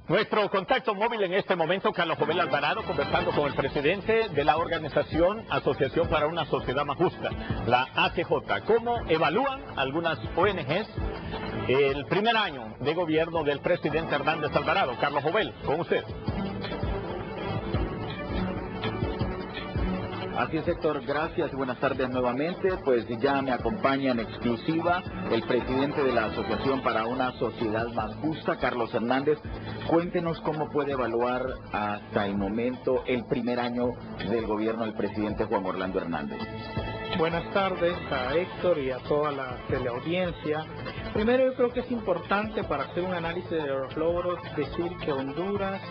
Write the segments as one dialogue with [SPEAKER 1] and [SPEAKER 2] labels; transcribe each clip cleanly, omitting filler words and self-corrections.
[SPEAKER 1] Nuestro contacto móvil en este momento, Carlos Jovel Alvarado, conversando con el presidente de la organización Asociación para una Sociedad Más Justa, la ACJ. ¿Cómo evalúan algunas ONGs el primer año de gobierno del presidente Hernández Alvarado? Carlos Jovel, con usted.
[SPEAKER 2] Así es, Héctor, gracias y buenas tardes nuevamente. Pues ya me acompaña en exclusiva el presidente de la Asociación para una Sociedad Más Justa, Carlos Hernández. Cuéntenos cómo puede evaluar hasta el momento el primer año del gobierno del presidente Juan Orlando Hernández.
[SPEAKER 3] Buenas tardes a Héctor y a toda la teleaudiencia. Primero, yo creo que es importante para hacer un análisis de los logros decir que Honduras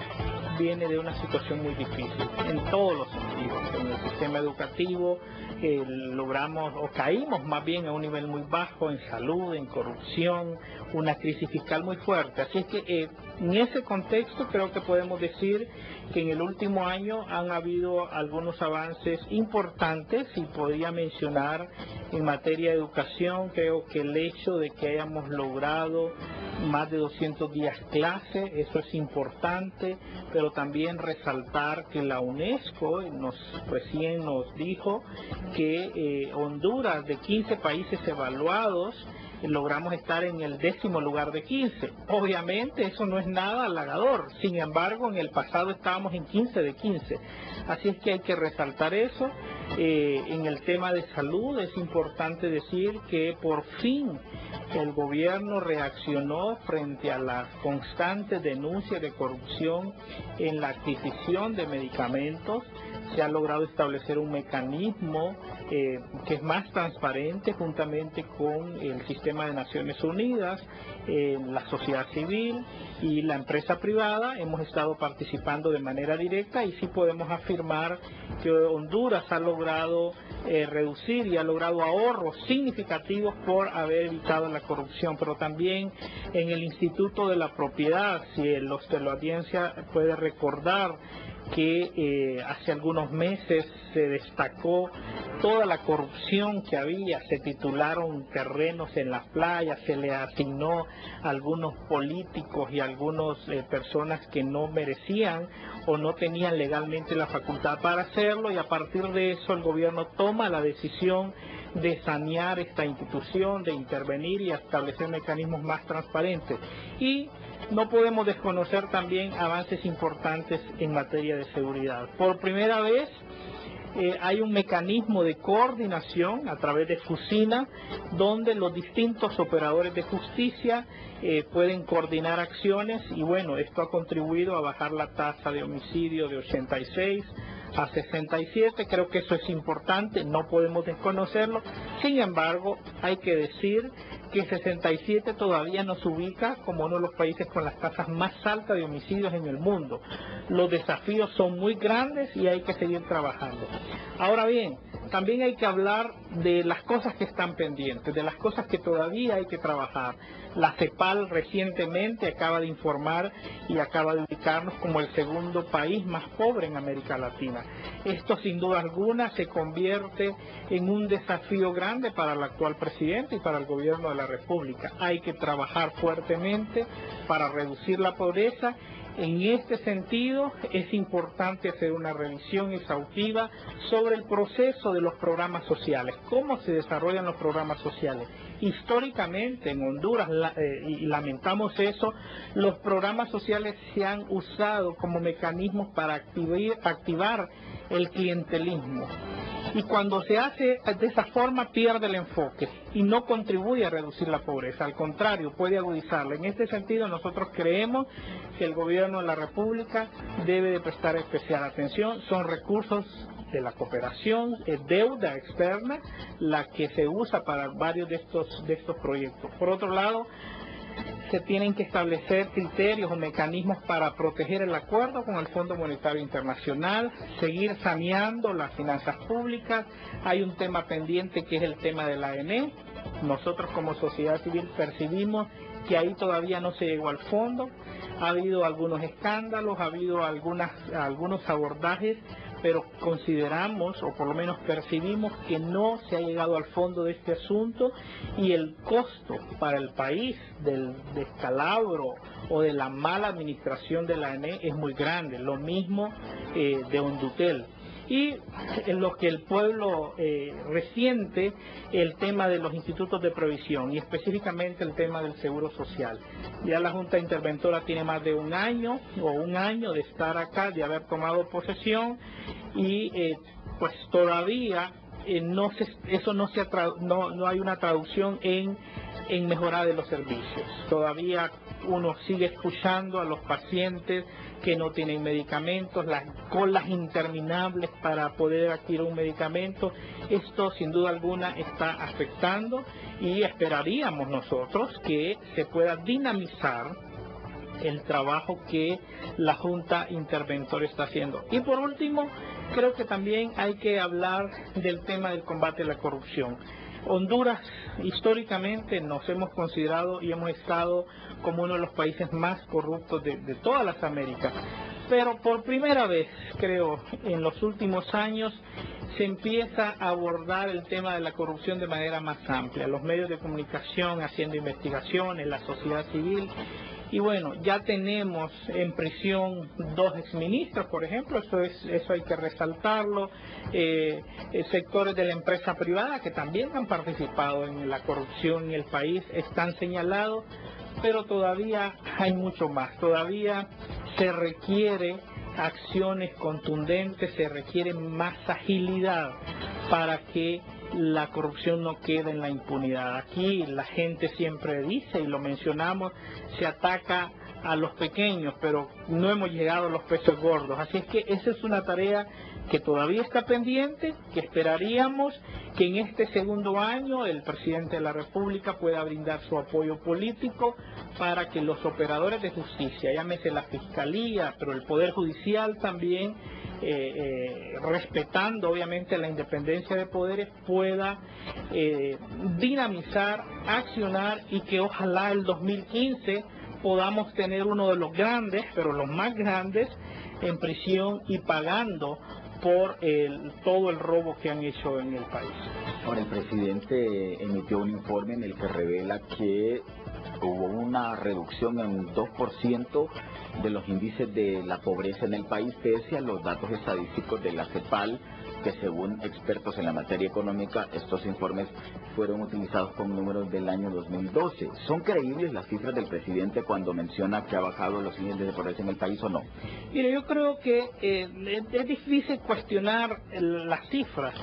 [SPEAKER 3] viene de una situación muy difícil en todos los sentidos. En el sistema educativo logramos o caímos más bien a un nivel muy bajo en salud, en corrupción, una crisis fiscal muy fuerte. Así es que en ese contexto creo que podemos decir que en el último año han habido algunos avances importantes y podría mencionar en materia de educación. Creo que el hecho de que hayamos logrado más de 200 días clase, eso es importante, pero también resaltar que la UNESCO recién nos dijo que Honduras, de 15 países evaluados, logramos estar en el 10º lugar de 15. Obviamente eso no es nada halagador, sin embargo en el pasado estábamos en 15 de 15. Así es que hay que resaltar eso. En el tema de salud es importante decir que por fin el gobierno reaccionó frente a las constantes denuncias de corrupción en la adquisición de medicamentos. Se ha logrado establecer un mecanismo que es más transparente juntamente con el sistema de Naciones Unidas, la sociedad civil y la empresa privada. Hemos estado participando de manera directa y sí podemos afirmar que Honduras ha logrado reducir y ha logrado ahorros significativos por haber evitado la corrupción, pero también en el Instituto de la Propiedad, si los de la audiencia puede recordar que hace algunos meses se destacó toda la corrupción que había, se titularon terrenos en las playas, se le asignó a algunos políticos y a algunas personas que no merecían o no tenían legalmente la facultad para hacerlo, y a partir de eso el gobierno toma la decisión de sanear esta institución, de intervenir y establecer mecanismos más transparentes. Y no podemos desconocer también avances importantes en materia de seguridad. Por primera vez hay un mecanismo de coordinación a través de FUSINA, donde los distintos operadores de justicia pueden coordinar acciones, y bueno, esto ha contribuido a bajar la tasa de homicidio de 86 a 67, creo que eso es importante, no podemos desconocerlo. Sin embargo, hay que decir que 67 todavía nos ubica como uno de los países con las tasas más altas de homicidios en el mundo. Los desafíos son muy grandes y hay que seguir trabajando. Ahora bien, también hay que hablar de las cosas que están pendientes, de las cosas que todavía hay que trabajar. La CEPAL recientemente acaba de informar y acaba de ubicarnos como el segundo país más pobre en América Latina. Esto sin duda alguna se convierte en un desafío grande para el actual presidente y para el gobierno de la República. Hay que trabajar fuertemente para reducir la pobreza. En este sentido, es importante hacer una revisión exhaustiva sobre el proceso de los programas sociales, cómo se desarrollan los programas sociales. Históricamente en Honduras, y lamentamos eso, los programas sociales se han usado como mecanismos para activar el clientelismo. Y cuando se hace de esa forma pierde el enfoque y no contribuye a reducir la pobreza, al contrario, puede agudizarla. En este sentido nosotros creemos que el gobierno de la República debe de prestar especial atención. Son recursos de la cooperación, deuda externa, la que se usa para varios de estos proyectos. Por otro lado, se tienen que establecer criterios o mecanismos para proteger el acuerdo con el Fondo Monetario Internacional, seguir saneando las finanzas públicas. Hay un tema pendiente que es el tema de la ENE. Nosotros como sociedad civil percibimos que ahí todavía no se llegó al fondo. Ha habido algunos escándalos, ha habido algunos abordajes, pero consideramos, o por lo menos percibimos, que no se ha llegado al fondo de este asunto, y el costo para el país del descalabro o de la mala administración de la ANE es muy grande, lo mismo de Hondutel. Y en lo que el pueblo resiente, el tema de los institutos de provisión y específicamente el tema del seguro social. Ya la Junta Interventora tiene más de un año de estar acá, de haber tomado posesión y pues todavía no hay una traducción en mejorar de los servicios. Todavía uno sigue escuchando a los pacientes que no tienen medicamentos, las colas interminables para poder adquirir un medicamento. Esto sin duda alguna está afectando y esperaríamos nosotros que se pueda dinamizar el trabajo que la Junta Interventora está haciendo. Y por último, creo que también hay que hablar del tema del combate a la corrupción. Honduras históricamente nos hemos considerado y hemos estado como uno de los países más corruptos de todas las Américas, pero por primera vez, creo, en los últimos años se empieza a abordar el tema de la corrupción de manera más amplia, los medios de comunicación haciendo investigaciones, la sociedad civil. Y bueno, ya tenemos en prisión 2 exministros, por ejemplo, eso hay que resaltarlo, sectores de la empresa privada que también han participado en la corrupción en el país, están señalados, pero todavía hay mucho más, todavía se requiere acciones contundentes, se requiere más agilidad para que la corrupción no quede en la impunidad. Aquí la gente siempre dice, y lo mencionamos, se ataca a los pequeños, pero no hemos llegado a los peces gordos. Así es que esa es una tarea que todavía está pendiente, que esperaríamos que en este segundo año el presidente de la República pueda brindar su apoyo político para que los operadores de justicia, llámese la Fiscalía, pero el Poder Judicial también, respetando obviamente la independencia de poderes, pueda dinamizar, accionar y que ojalá el 2015 podamos tener uno de los grandes, pero los más grandes, en prisión y pagando por todo el robo que han hecho en el país.
[SPEAKER 2] Ahora, el presidente emitió un informe en el que revela que hubo una reducción en un 2% de los índices de la pobreza en el país, pese a los datos estadísticos de la CEPAL, que según expertos en la materia económica, estos informes fueron utilizados con números del año 2012. ¿Son creíbles las cifras del presidente cuando menciona que ha bajado los índices de pobreza en el país o no?
[SPEAKER 3] Mire, yo creo que es difícil cuestionar las cifras.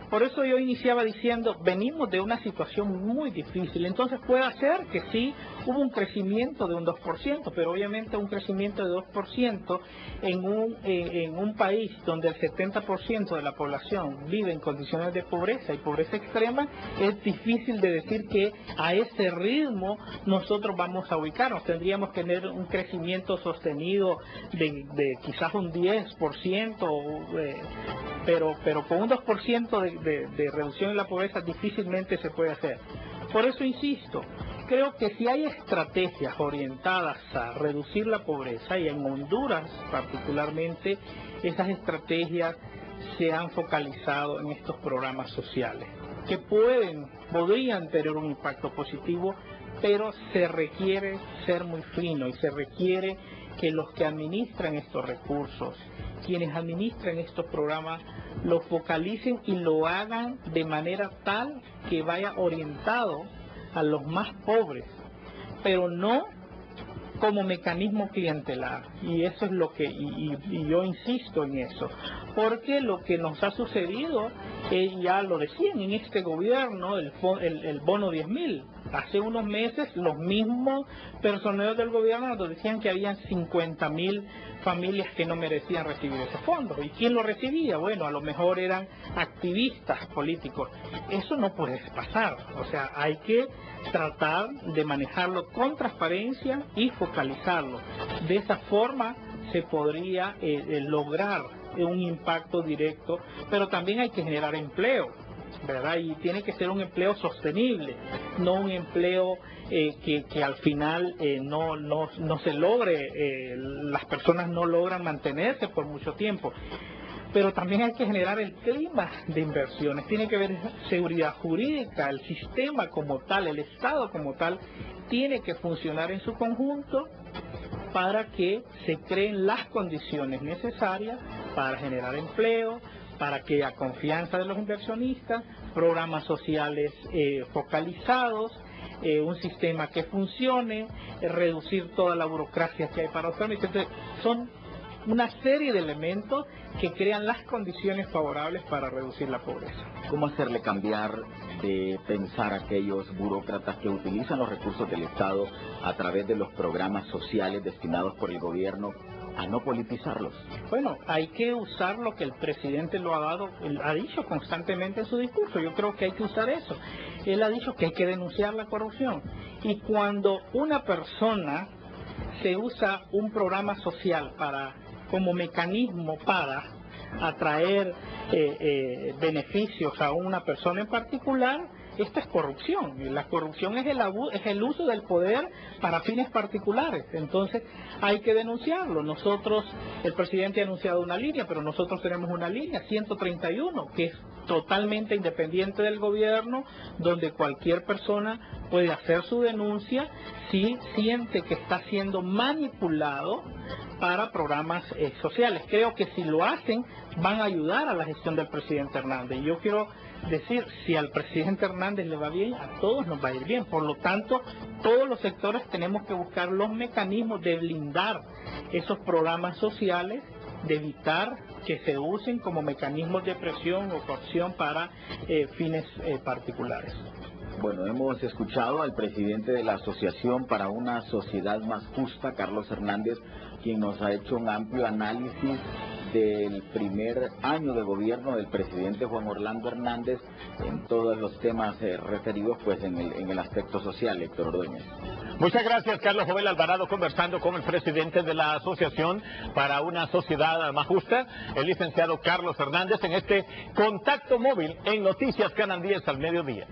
[SPEAKER 3] Por eso yo iniciaba diciendo, venimos de una situación muy difícil. Entonces puede ser que sí, hubo un crecimiento de un 2%, pero obviamente un crecimiento de 2% en un país donde el 70% de la población vive en condiciones de pobreza y pobreza extrema, es difícil de decir que a ese ritmo nosotros vamos a ubicarnos. Tendríamos que tener un crecimiento sostenido de quizás un 10%, pero con un 2% de reducción en la pobreza difícilmente se puede hacer. Por eso insisto, creo que si hay estrategias orientadas a reducir la pobreza, y en Honduras particularmente, esas estrategias se han focalizado en estos programas sociales, que podrían tener un impacto positivo, pero se requiere ser muy fino y se requiere que los que administran estos recursos, quienes administran estos programas, lo focalicen y lo hagan de manera tal que vaya orientado a los más pobres, pero no como mecanismo clientelar. Y eso es lo que, y yo insisto en eso, porque lo que nos ha sucedido, ya lo decían en este gobierno, el bono 10.000. Hace unos meses los mismos personeros del gobierno nos decían que habían 50.000 familias que no merecían recibir ese fondo. ¿Y quién lo recibía? Bueno, a lo mejor eran activistas políticos. Eso no puede pasar. O sea, hay que tratar de manejarlo con transparencia y focalizarlo. De esa forma se podría lograr un impacto directo, pero también hay que generar empleo, ¿verdad? Y tiene que ser un empleo sostenible, no un empleo que al final no se logre, las personas no logran mantenerse por mucho tiempo. Pero también hay que generar el clima de inversiones, tiene que haber seguridad jurídica, el sistema como tal, el Estado como tal, tiene que funcionar en su conjunto para que se creen las condiciones necesarias para generar empleo, para que haya confianza de los inversionistas, programas sociales focalizados, un sistema que funcione, reducir toda la burocracia que hay para los trámites. Entonces, son una serie de elementos que crean las condiciones favorables para reducir la pobreza.
[SPEAKER 2] ¿Cómo hacerle cambiar de pensar a aquellos burócratas que utilizan los recursos del Estado a través de los programas sociales destinados por el gobierno a no politizarlos?
[SPEAKER 3] Bueno, hay que usar lo que el presidente ha dicho constantemente en su discurso. Yo creo que hay que usar eso. Él ha dicho que hay que denunciar la corrupción. Y cuando una persona se usa un programa social como mecanismo para atraer beneficios a una persona en particular, esta es corrupción. Y la corrupción es el uso del poder para fines particulares. Entonces hay que denunciarlo. El presidente ha anunciado una línea, pero nosotros tenemos una línea 131 que es totalmente independiente del gobierno, donde cualquier persona puede hacer su denuncia si siente que está siendo manipulado para programas sociales. Creo que si lo hacen van a ayudar a la gestión del presidente Hernández. Yo quiero decir, si al presidente Hernández le va bien, a todos nos va a ir bien. Por lo tanto, todos los sectores tenemos que buscar los mecanismos de blindar esos programas sociales, de evitar que se usen como mecanismos de presión o coacción para fines particulares.
[SPEAKER 2] Bueno, hemos escuchado al presidente de la Asociación para una Sociedad Más Justa, Carlos Hernández, quien nos ha hecho un amplio análisis del primer año de gobierno del presidente Juan Orlando Hernández en todos los temas referidos pues en el aspecto social, Héctor Ordóñez.
[SPEAKER 1] Muchas gracias, Carlos Jovel Alvarado, conversando con el presidente de la Asociación para una Sociedad Más Justa, el licenciado Carlos Hernández, en este contacto móvil en Noticias Canal 10 al mediodía.